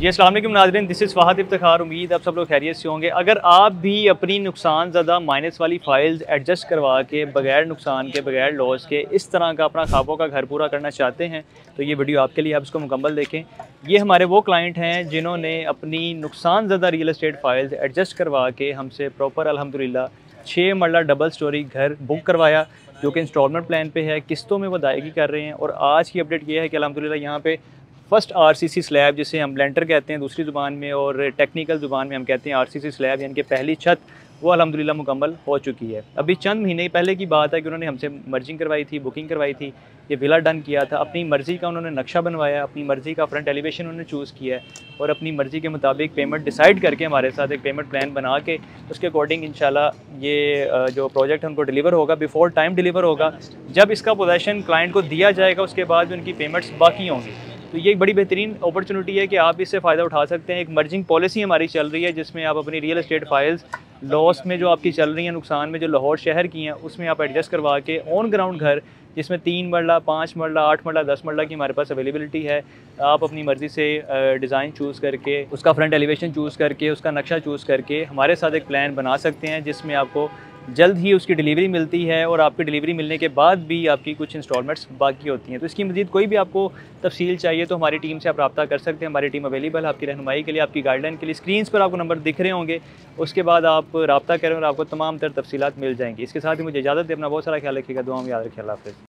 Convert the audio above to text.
जी अस्सलाम वालेकुम नाज़रीन, दिस इज़ फ़हद इफ्तिखार। उम्मीद आप सब लोग खैरियत से होंगे। अगर आप भी अपनी नुकसान ज़्यादा माइनस वाली फ़ाइल्स एडजस्ट करवा के बगैर नुकसान के बगैर लॉस के इस तरह का अपना ख्वाबों का घर पूरा करना चाहते हैं तो ये वीडियो आपके लिए, आप इसको मुकम्मल देखें। ये हमारे वो क्लाइंट हैं जिन्होंने अपनी नुकसान ज़्यादा रियल एस्टेट फ़ाइल्स एडजस्ट करवा के हमसे प्रॉपर अल्हम्दुलिल्लाह 6 मरला डबल स्टोरी घर बुक करवाया, जो कि इंस्टॉलमेंट प्लान पे है, किस्तों में वो अदायगी कर रहे हैं। और आज की अपडेट ये है कि अल्हम्दुलिल्लाह यहाँ पे फर्स्ट आरसीसी स्लैब, जिसे हम लेंटर कहते हैं दूसरी ज़ुबान में, और टेक्निकल ज़ुबान में हम कहते हैं आरसीसी स्लैब, यानी कि पहली छत, वो अल्हम्दुलिल्लाह मुकम्मल हो चुकी है। अभी चंद महीने पहले की बात है कि उन्होंने हमसे मर्जिंग करवाई थी, बुकिंग करवाई थी, ये विला डन किया था। अपनी मर्ज़ी का उन्होंने नक्शा बनवाया, अपनी मर्ज़ी का फ्रंट एलिवेशन उन्होंने चूज़ किया है और अपनी मर्ज़ी के मुताबिक पेमेंट डिसाइड करके हमारे साथ एक पेमेंट प्लान बना के उसके अकॉर्डिंग इंशाल्लाह ये जो प्रोजेक्ट है उनको डिलीवर होगा, बिफोर टाइम डिलीवर होगा। जब इसका पोजेसन क्लाइंट को दिया जाएगा उसके बाद भी उनकी पेमेंट्स बाकी होंगी। तो ये एक बड़ी बेहतरीन अपॉर्चुनिटी है कि आप इससे फ़ायदा उठा सकते हैं। एक मर्जिंग पॉलिसी हमारी चल रही है जिसमें आप अपनी रियल एस्टेट फाइल्स लॉस में जो आपकी चल रही हैं, नुकसान में जो लाहौर शहर की हैं, उसमें आप एडजस्ट करवा के ऑन ग्राउंड घर, जिसमें 3 मरला, 5 मरला, 8 मरला, 10 मरला की हमारे पास अवेलेबिलिटी है। आप अपनी मर्ज़ी से डिज़ाइन चूज़ करके, उसका फ्रंट एलिवेशन चूज़ करके, उसका नक्शा चूज़ करके हमारे साथ एक प्लान बना सकते हैं जिसमें आपको जल्द ही उसकी डिलीवरी मिलती है और आपकी डिलीवरी मिलने के बाद भी आपकी कुछ इंस्टॉलमेंट्स बाकी होती हैं। तो इसकी मज़ीद कोई भी आपको तफसील चाहिए तो हमारी टीम से आप रब्ता कर सकते हैं। हमारी टीम अवेलेबल है आपकी रहनुमाई के लिए, आपकी गाइडलाइन के लिए। स्क्रीन पर आपको नंबर दिख रहे होंगे, उसके बाद आप रब्ता करें और आपको तमाम तर तफसीलात मिल जाएंगी। इसके साथ ही मुझे इजाज़त दें। अपना बहुत सारा ख्याल रखिएगा, दुआ में याद रखिए। अल्लाह हाफ़िज़।